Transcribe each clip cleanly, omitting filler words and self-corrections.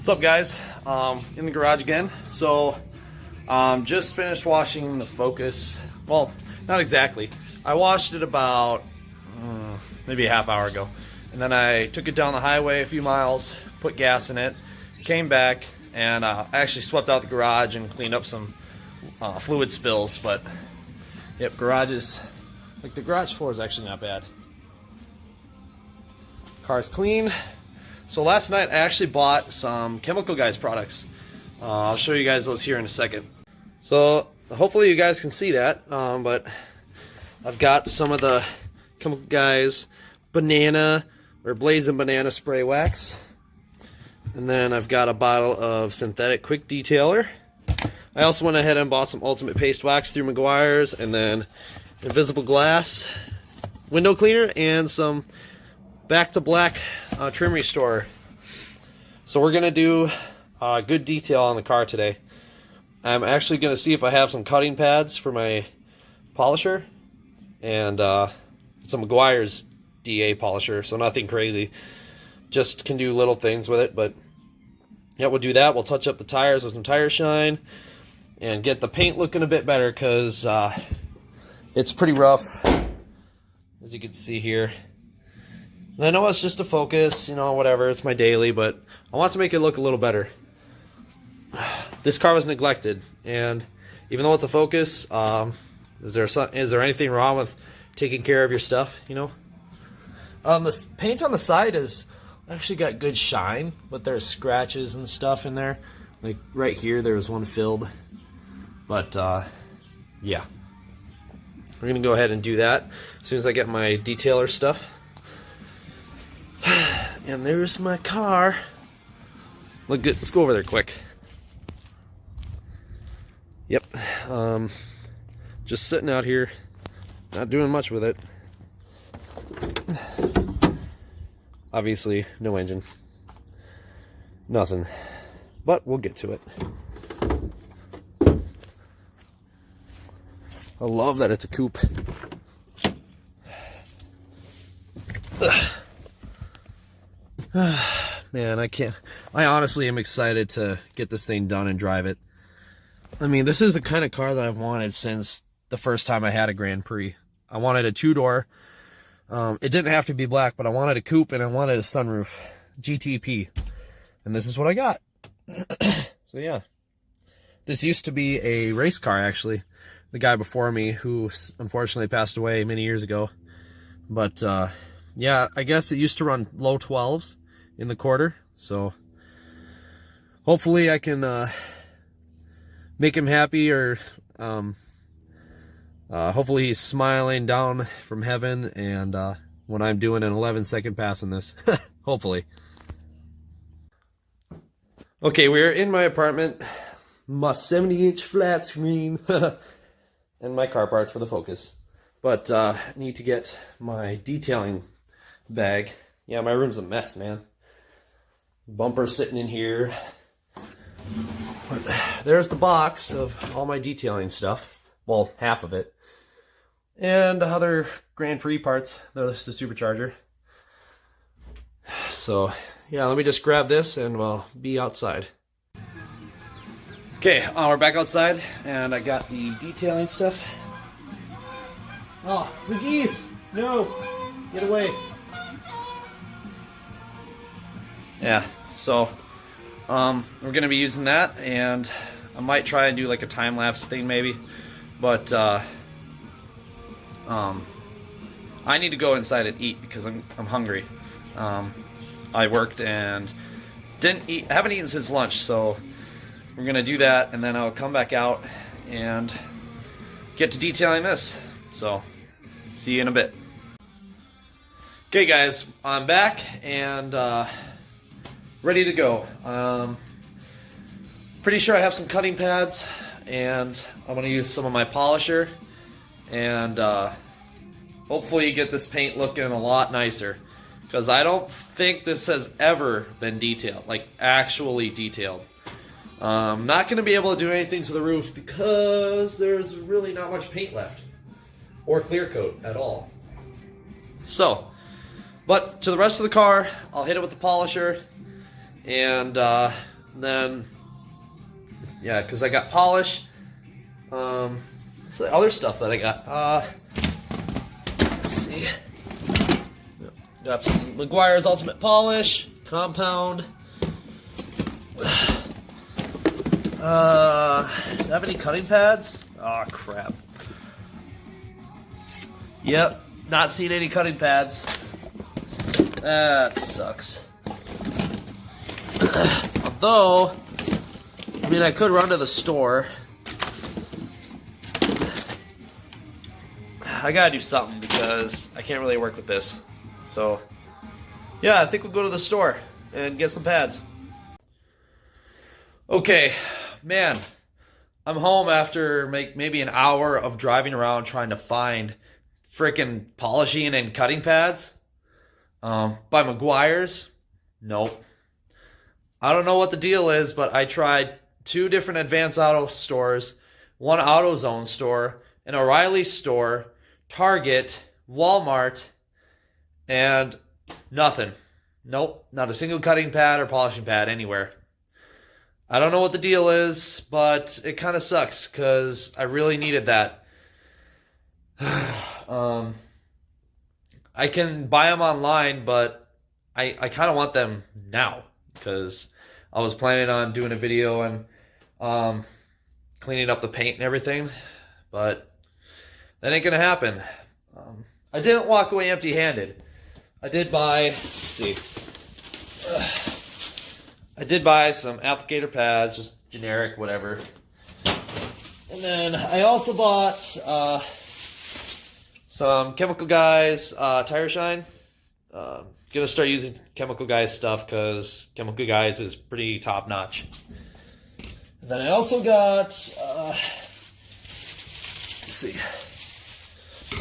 What's up, guys? In the garage again. So just finished washing the Focus. Well, not exactly. I washed it about maybe a half hour ago, and then I took it down the highway a few miles, put gas in it, came back, and I actually swept out the garage and cleaned up some fluid spills. But yep, the garage floor is actually not bad. Car's clean. So last night I actually bought some Chemical Guys products. I'll show you guys those here in a second. So hopefully you guys can see that, but I've got some of the Chemical Guys banana or blazing banana spray wax, and then I've got a bottle of synthetic quick detailer. I also went ahead and bought some ultimate paste wax through Meguiar's, and then invisible glass window cleaner and some back to black trim restore. So we're gonna do good detail on the car today. I'm actually gonna see if I have some cutting pads for my polisher, and some Meguiar's DA polisher, so nothing crazy, just can do little things with it. But yeah, we'll do that. We'll touch up the tires with some tire shine and get the paint looking a bit better, because it's pretty rough, as you can see here. And I know it's just a Focus, you know, whatever, it's my daily, but I want to make it look a little better. This car was neglected, and even though it's a Focus, is there anything wrong with taking care of your stuff, you know? The paint on the side is actually got good shine, but there's scratches and stuff in there. Like right here, there's one filled. But yeah, we're gonna go ahead and do that as soon as I get my detailer stuff. And there's my car. Look good. Let's go over there quick. Yep. Just sitting out here, not doing much with it. Obviously, no engine. Nothing. But we'll get to it. I love that it's a coupe. Man, I honestly am excited to get this thing done and drive it. I mean, this is the kind of car that I've wanted since the first time I had a Grand Prix. I wanted a two-door. It didn't have to be black, but I wanted a coupe and I wanted a sunroof. GTP. And this is what I got. So yeah. This used to be a race car, actually. The guy before me, who unfortunately passed away many years ago. But yeah, I guess it used to run low 12s in the quarter, so hopefully I can make him happy, or hopefully he's smiling down from heaven, and when I'm doing an 11-second pass in this. Hopefully. Okay, we're in my apartment, my 70-inch flat screen, and my car parts for the Focus. But I need to get my detailing bag. Yeah, my room's a mess, man. Bumper sitting in here. But there's the box of all my detailing stuff. Well, half of it. And other Grand Prix parts. There's the supercharger. So, yeah, let me just grab this and we'll be outside. Okay, we're back outside, and I got the detailing stuff. Oh, the geese! No! Get away! Yeah, so we're gonna be using that, and I might try and do like a time-lapse thing maybe, but I need to go inside and eat because I'm hungry. I worked and didn't eat, haven't eaten since lunch, so we're gonna do that, and then I'll come back out and get to detailing this. So see you in a bit. Okay guys, I'm back and ready to go. Pretty sure I have some cutting pads, and I'm going to use some of my polisher, and hopefully get this paint looking a lot nicer, because I don't think this has ever been detailed, like actually detailed. I'm not going to be able to do anything to the roof because there's really not much paint left, or clear coat at all. So, but to the rest of the car, I'll hit it with the polisher, and And then, yeah, because I got polish. What's the other stuff that I got? Let's see. Got some Meguiar's Ultimate Polish, Compound. Do I have any cutting pads? Oh, crap. Yep, not seeing any cutting pads. That sucks. Although, I mean, I could run to the store. I gotta do something because I can't really work with this. So, yeah, I think we'll go to the store and get some pads. Okay, man, I'm home after maybe an hour of driving around trying to find frickin' polishing and cutting pads. By Meguiar's. Nope. I don't know what the deal is, but I tried 2 different Advance Auto stores, 1 AutoZone store, an O'Reilly store, Target, Walmart, and nothing. Nope, not a single cutting pad or polishing pad anywhere. I don't know what the deal is, but it kind of sucks because I really needed that. I can buy them online, but I kind of want them now because I was planning on doing a video and cleaning up the paint and everything, but that ain't gonna happen. I didn't walk away empty-handed. I did buy, let's see, I did buy some applicator pads, just generic, whatever. And then I also bought some Chemical Guys Tire Shine. Gonna start using Chemical Guys stuff because Chemical Guys is pretty top notch. And then I also got, let's see,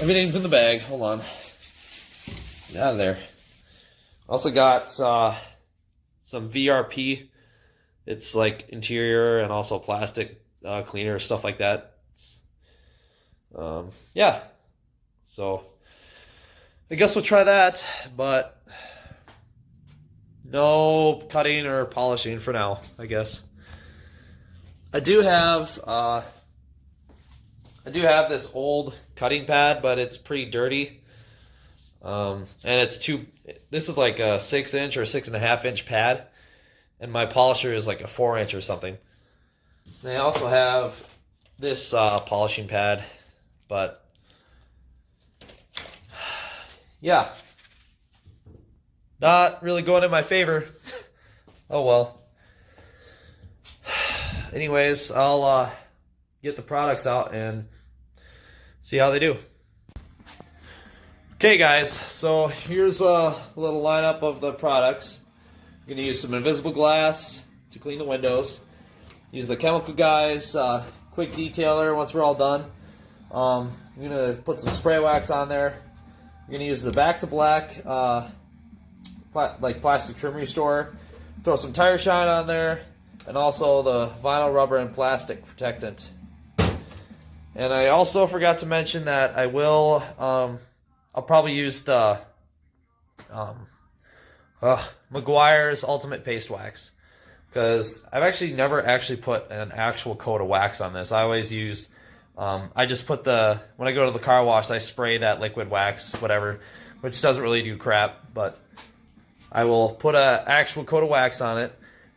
everything's in the bag. Hold on, get out of there. Also got some VRP. It's like interior and also plastic cleaner, stuff like that. Yeah. So I guess we'll try that, but no cutting or polishing for now, I guess. I do have this old cutting pad, but it's pretty dirty. And this is like a 6-inch or 6.5-inch pad, and my polisher is like a 4-inch or something. And I also have this polishing pad, but yeah, not really going in my favor. Oh well. Anyways, I'll get the products out and see how they do. Okay guys, so here's a little lineup of the products. I'm going to use some invisible glass to clean the windows. Use the Chemical Guys quick detailer once we're all done. I'm going to put some spray wax on there. I'm going to use the Back to Black like plastic trim restorer. Throw some Tire Shine on there, and also the vinyl rubber and plastic protectant. And I also forgot to mention that I will I'll probably use the Meguiar's Ultimate Paste Wax, because I've actually never put an actual coat of wax on this. I always use, I just put when I go to the car wash, I spray that liquid wax, whatever, which doesn't really do crap, but I will put an actual coat of wax on it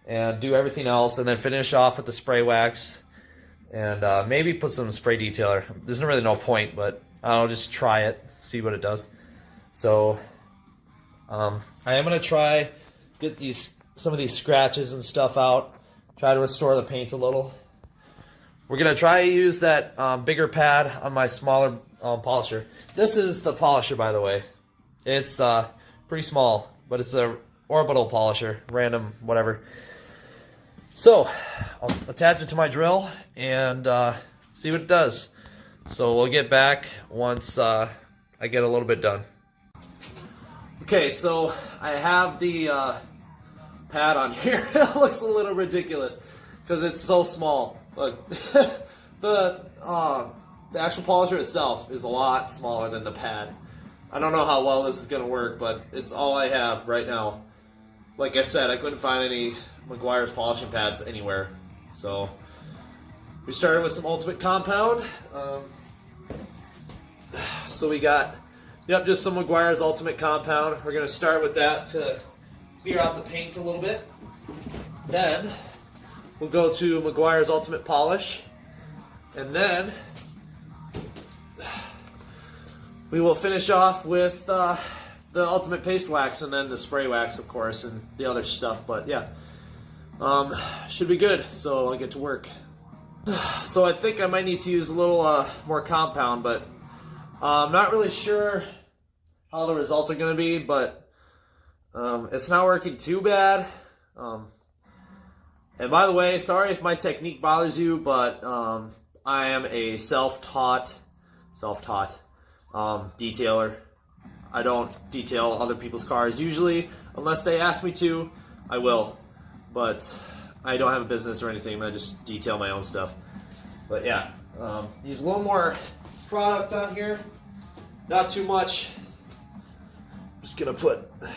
and do everything else, and then finish off with the spray wax, and maybe put some spray detailer. There's really no point, but I'll just try it, see what it does. So I am going to try get some of these scratches and stuff out, try to restore the paint a little. We're going to try to use that bigger pad on my smaller polisher. This is the polisher, by the way. It's pretty small, but it's a orbital polisher, random, whatever. So I'll attach it to my drill and see what it does. So we'll get back once I get a little bit done. Okay, so I have the pad on here. It looks a little ridiculous because it's so small. But the actual polisher itself is a lot smaller than the pad. I don't know how well this is going to work, but it's all I have right now. Like I said, I couldn't find any Meguiar's polishing pads anywhere. So we started with some Ultimate Compound. So we got, just some Meguiar's Ultimate Compound. We're going to start with that to clear out the paint a little bit. Then we'll go to Meguiar's Ultimate Polish. And then we will finish off with the Ultimate Paste Wax and then the spray wax, of course, and the other stuff. But yeah, should be good. So I'll get to work. So I think I might need to use a little more compound, but I'm not really sure how the results are going to be, but it's not working too bad. And by the way, sorry if my technique bothers you, but I am a self-taught detailer. I don't detail other people's cars usually. Unless they ask me to, I will. But I don't have a business or anything. I just detail my own stuff. But yeah, use a little more product on here. Not too much. Just gonna put a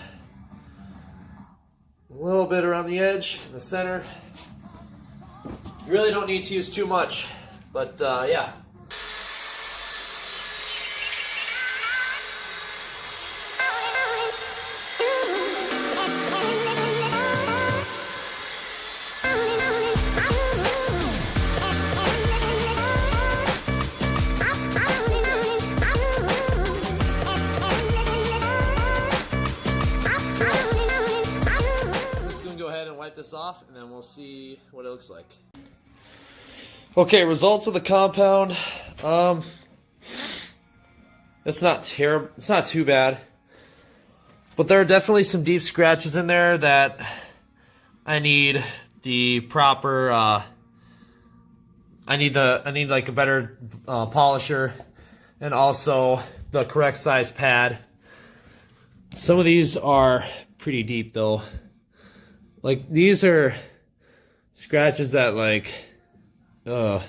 little bit around the edge, in the center. You really don't need to use too much, but yeah. Wipe this off and then we'll see what it looks like. Okay, results of the compound. It's not terrible. It's not too bad, but there are definitely some deep scratches in there that I need the proper. I need like a better polisher, and also the correct size pad. Some of these are pretty deep though. Like, these are scratches that, like, I'm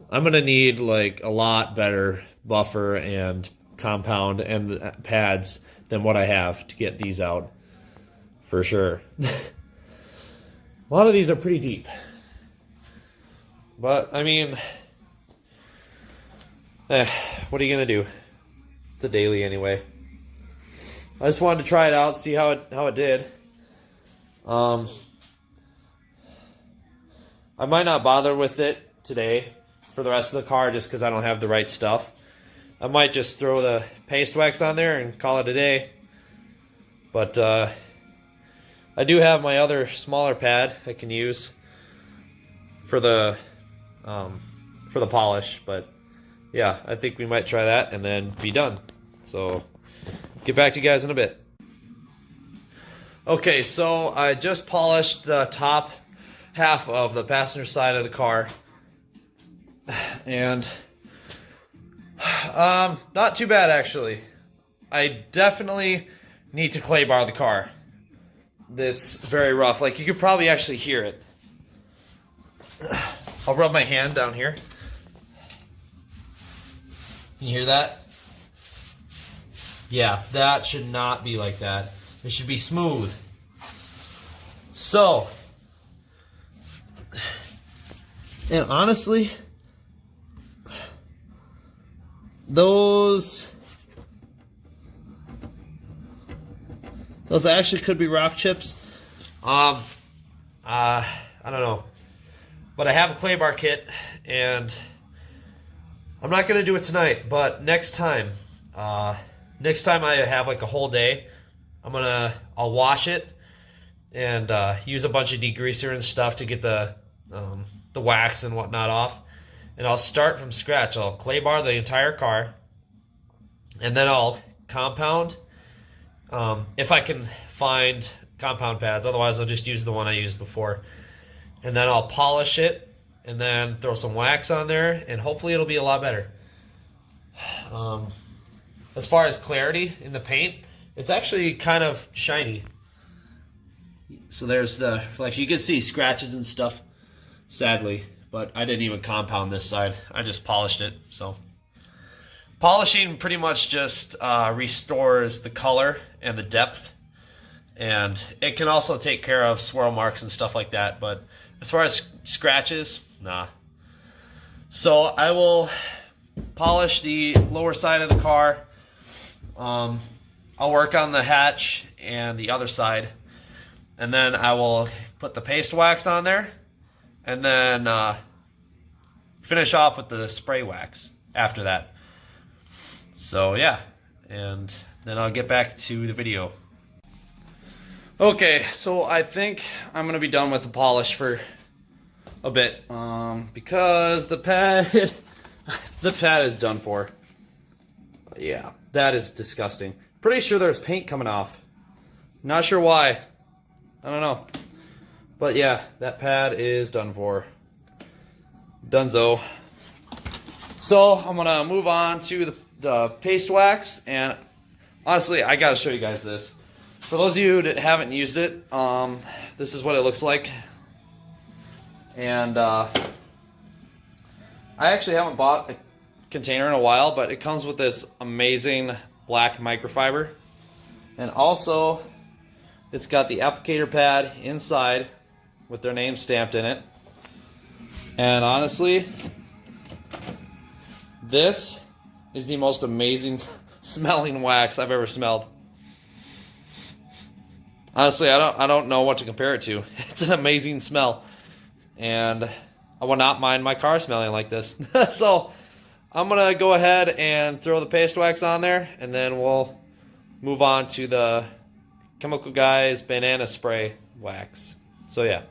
gonna need, like, a lot better buffer and compound and pads than what I have to get these out, for sure. A lot of these are pretty deep. But, I mean, what are you gonna do? It's a daily anyway. I just wanted to try it out, see how it did. I might not bother with it today for the rest of the car just because I don't have the right stuff. I might just throw the paste wax on there and call it a day. But I do have my other smaller pad I can use for the polish. But yeah, I think we might try that and then be done. So get back to you guys in a bit. Okay, so I just polished the top half of the passenger side of the car, and not too bad actually. I definitely need to clay bar the car. It's very rough. Like, you could probably actually hear it. I'll rub my hand down here. Can you hear that? Yeah, that should not be like that. It should be smooth. So, and honestly, those actually could be rock chips. I don't know. But I have a clay bar kit, and I'm not going to do it tonight, but next time I have like a whole day, I'll wash it and use a bunch of degreaser and stuff to get the wax and whatnot off. And I'll start from scratch. I'll clay bar the entire car, and then I'll compound if I can find compound pads. Otherwise, I'll just use the one I used before. And then I'll polish it and then throw some wax on there, and hopefully it'll be a lot better. As far as clarity in the paint, it's actually kind of shiny. So there's the reflection. You can see scratches and stuff, sadly, but I didn't even compound this side. I just polished it. So polishing pretty much just restores the color and the depth, and it can also take care of swirl marks and stuff like that. But as far as scratches, nah. So I will polish the lower side of the car. I'll work on the hatch and the other side, and then I will put the paste wax on there, and then finish off with the spray wax after that. So yeah, and then I'll get back to the video. Okay, so I think I'm gonna be done with the polish for a bit, because the pad the pad is done for. Yeah, that is disgusting. Pretty sure there's paint coming off. Not sure why. I don't know. But yeah, that pad is done for. Dunzo. So I'm gonna move on to the paste wax, and honestly, I gotta show you guys this. For those of you that haven't used it, this is what it looks like. And I actually haven't bought a container in a while, but it comes with this amazing black microfiber, and also it's got the applicator pad inside with their name stamped in it. And honestly, this is the most amazing smelling wax I've ever smelled. Honestly, I don't know what to compare it to. It's an amazing smell, and I would not mind my car smelling like this. So I'm gonna go ahead and throw the paste wax on there, and then we'll move on to the Chemical Guys banana spray wax. So yeah.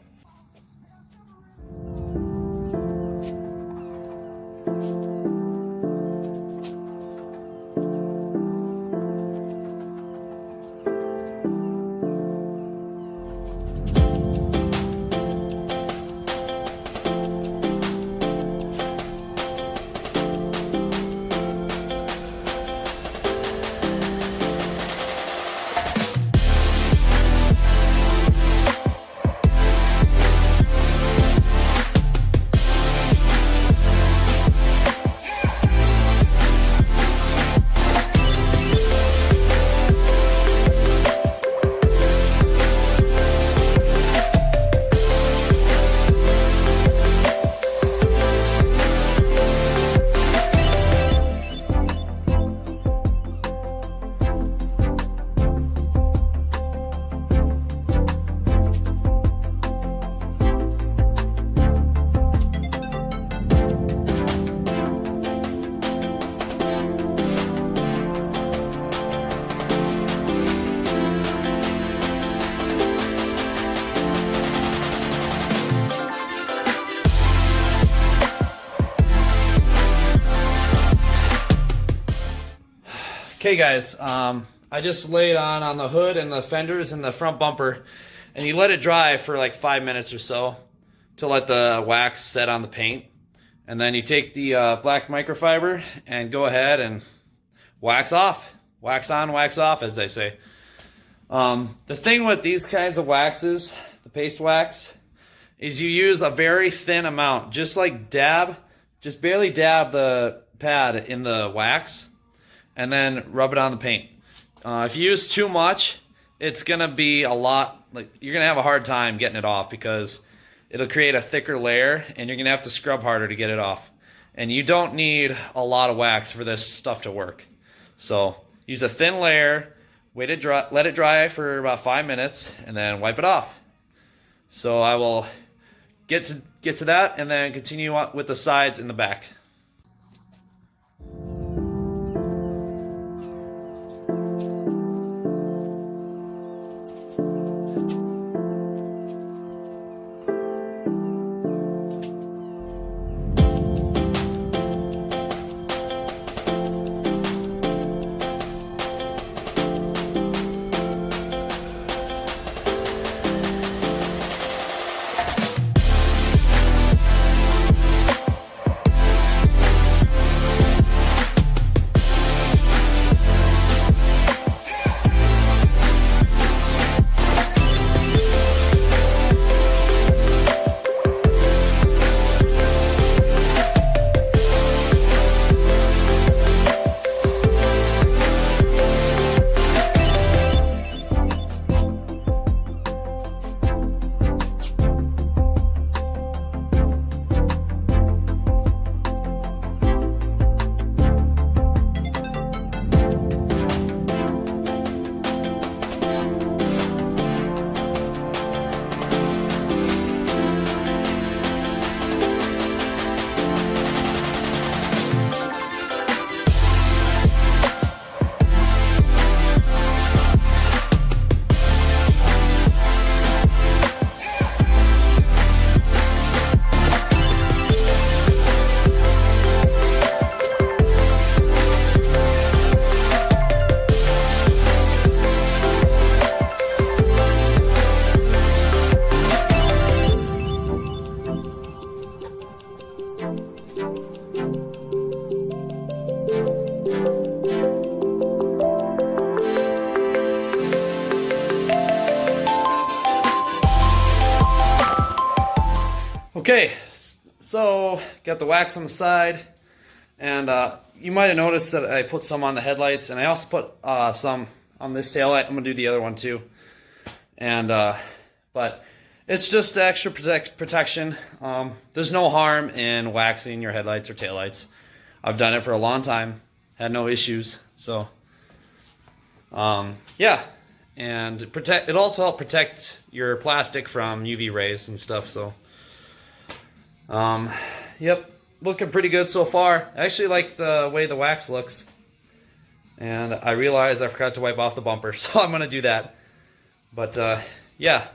Okay guys, I just laid on the hood and the fenders and the front bumper, and you let it dry for like 5 minutes or so to let the wax set on the paint. And then you take the black microfiber and go ahead and wax off. Wax on, wax off, as they say. The thing with these kinds of waxes, the paste wax, is you use a very thin amount. Just like just barely dab the pad in the wax, and then rub it on the paint. If you use too much, it's gonna be a lot, like you're gonna have a hard time getting it off, because it'll create a thicker layer and you're gonna have to scrub harder to get it off. And you don't need a lot of wax for this stuff to work. So use a thin layer, let it dry for about 5 minutes, and then wipe it off. So I will get to that and then continue on with the sides and the back. Okay, so got the wax on the side, and you might have noticed that I put some on the headlights, and I also put some on this taillight. I'm gonna do the other one too, and but it's just extra protection. There's no harm in waxing your headlights or taillights. I've done it for a long time, had no issues. So yeah, and it also helps protect your plastic from UV rays and stuff. So yep, looking pretty good so far. I actually like the way the wax looks, and I realized I forgot to wipe off the bumper, so I'm gonna do that. But yeah.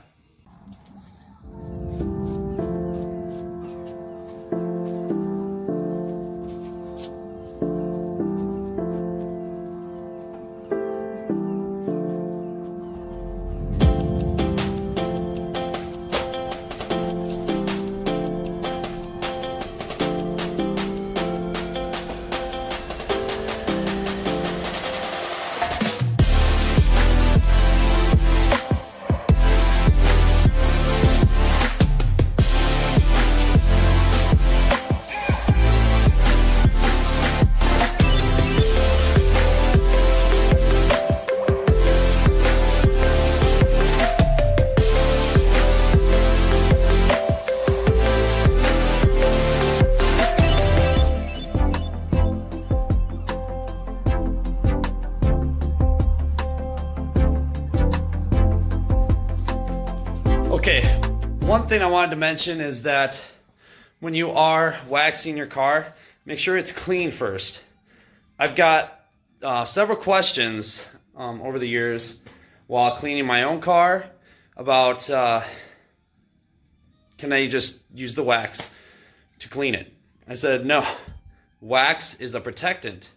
Okay, one thing I wanted to mention is that when you are waxing your car, make sure it's clean first. I've got several questions over the years while cleaning my own car about can I just use the wax to clean it? I said no, wax is a protectant,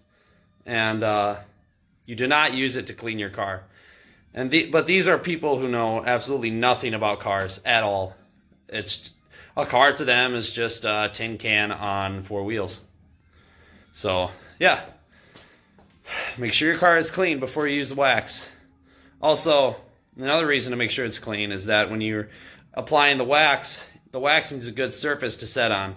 and you do not use it to clean your car. But these are people who know absolutely nothing about cars at all. It's a car to them is just a tin can on four wheels. So yeah, make sure your car is clean before you use the wax. Also, another reason to make sure it's clean is that when you're applying the wax needs a good surface to set on,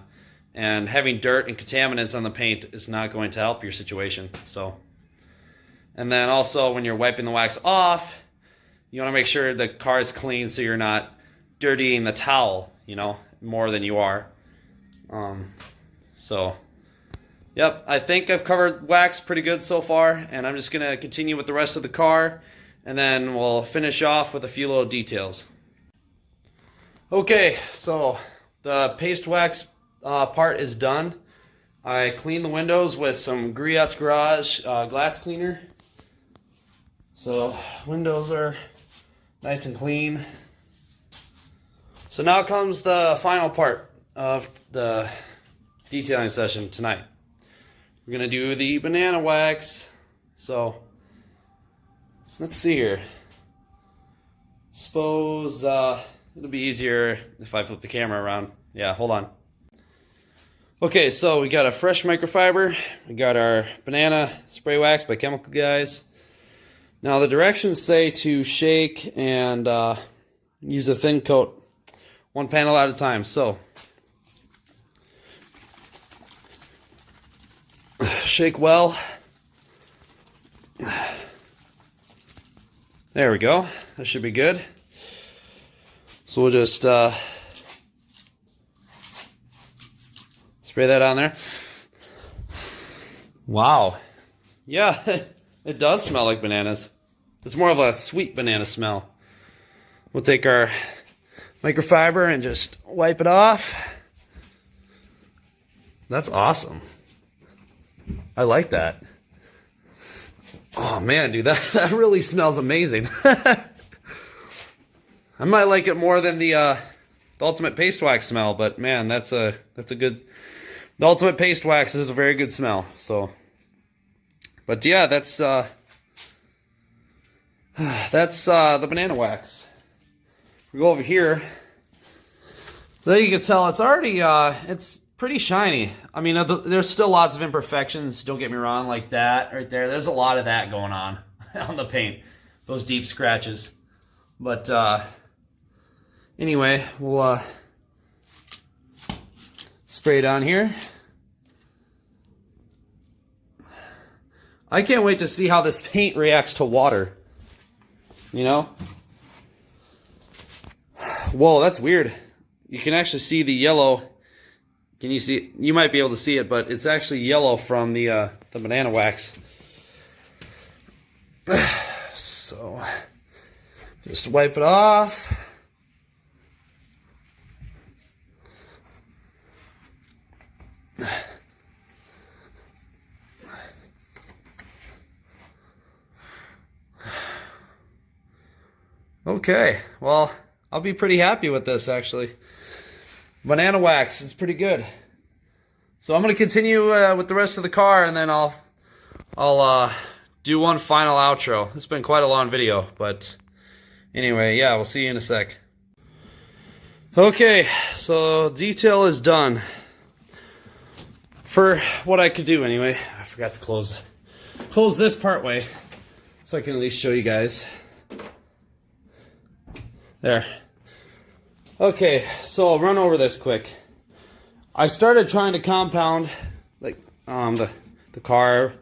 and having dirt and contaminants on the paint is not going to help your situation. So, and then also when you're wiping the wax off, you want to make sure the car is clean so you're not dirtying the towel, you know, more than you are. So, yep, I think I've covered wax pretty good so far, and I'm just going to continue with the rest of the car, and then we'll finish off with a few little details. Okay, so the paste wax part is done. I cleaned the windows with some Griot's Garage glass cleaner. So windows are nice and clean. So now comes the final part of the detailing session tonight. We're gonna do the banana wax. So let's see here. Suppose it'll be easier if I flip the camera around. Yeah, hold on. Okay, so we got a fresh microfiber. We got our banana spray wax by Chemical Guys. Now the directions say to shake and use a thin coat, one panel at a time. So shake well. There we go. That should be good. So we'll just spray that on there. Wow. Yeah. It does smell like bananas. It's more of a sweet banana smell. We'll take our microfiber and just wipe it off. That's awesome. I like that. Oh man, dude, that really smells amazing. I might like it more than the Ultimate Paste Wax smell, but man, that's a good. The Ultimate Paste Wax is a very good smell. So. But yeah, that's the banana wax. We go over here. There you can tell it's already it's pretty shiny. I mean, there's still lots of imperfections. Don't get me wrong, like that right there. There's a lot of that going on the paint, those deep scratches. But anyway, we'll Spray it on here. I can't wait to see how this paint reacts to water. You know? Whoa, that's weird. You can actually see the yellow. Can you see? You might be able to see it, but it's actually yellow from the banana wax. So, just wipe it off. Okay, well, I'll be pretty happy with this, actually. Banana wax is pretty good. So I'm going to continue with the rest of the car, and then I'll do one final outro. It's been quite a long video, but anyway, yeah, we'll see you in a sec. Okay, so detail is done. For what I could do anyway. I forgot to close this part way, so I can at least show you guys. There. Okay, so I'll run over this quick. I started trying to compound like the car,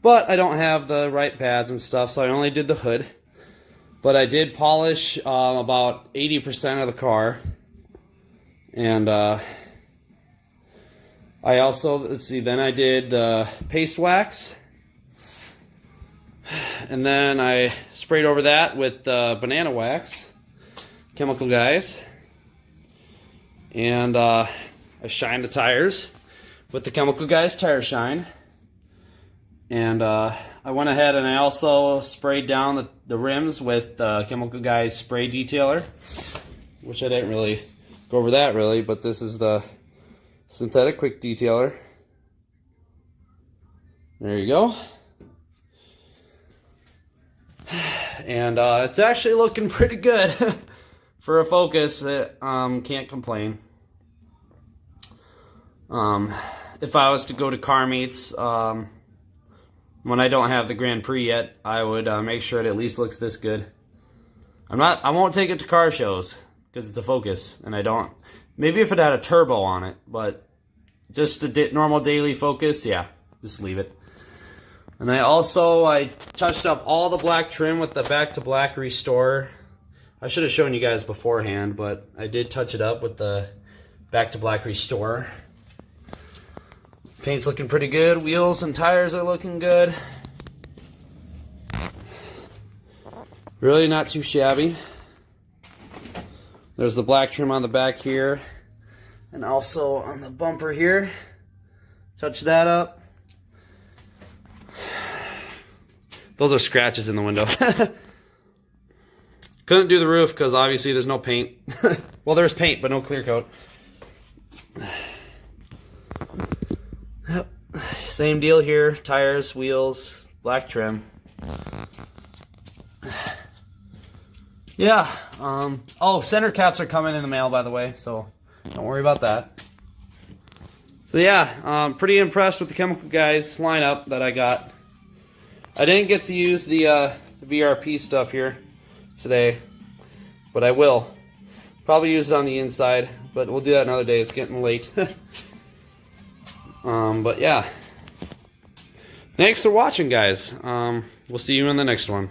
but I don't have the right pads and stuff, so I only did the hood. But I did polish about 80% of the car, and I also, let's see, then I did the paste wax, and then I sprayed over that with banana wax, Chemical Guys. And I shined the tires with the Chemical Guys Tire Shine. And I went ahead and I also sprayed down the rims with the Chemical Guys Spray Detailer, which I didn't really go over that really, but this is the Synthetic Quick Detailer. There you go. And it's actually looking pretty good. For a Focus, can't complain. If I was to go to car meets, when I don't have the Grand Prix yet, I would make sure it at least looks this good. I won't take it to car shows because it's a Focus, and I don't. Maybe if it had a turbo on it, but just a normal daily Focus, yeah, just leave it. And I touched up all the black trim with the Back to Black Restore. I should have shown you guys beforehand, but I did touch it up with the Back to Black Restore. Paint's looking pretty good. Wheels and tires are looking good. Really not too shabby. There's the black trim on the back here. And also on the bumper here. Touch that up. Those are scratches in the window. Couldn't do the roof because obviously there's no paint. Well, there's paint, but no clear coat. Yep. Same deal here. Tires, wheels, black trim. Yeah. Oh, center caps are coming in the mail, by the way, so don't worry about that. So yeah, pretty impressed with the Chemical Guys lineup that I got. I didn't get to use the VRP stuff here today, but I will. Probably use it on the inside, but we'll do that another day. It's getting late. But yeah. Thanks for watching, guys. We'll see you in the next one.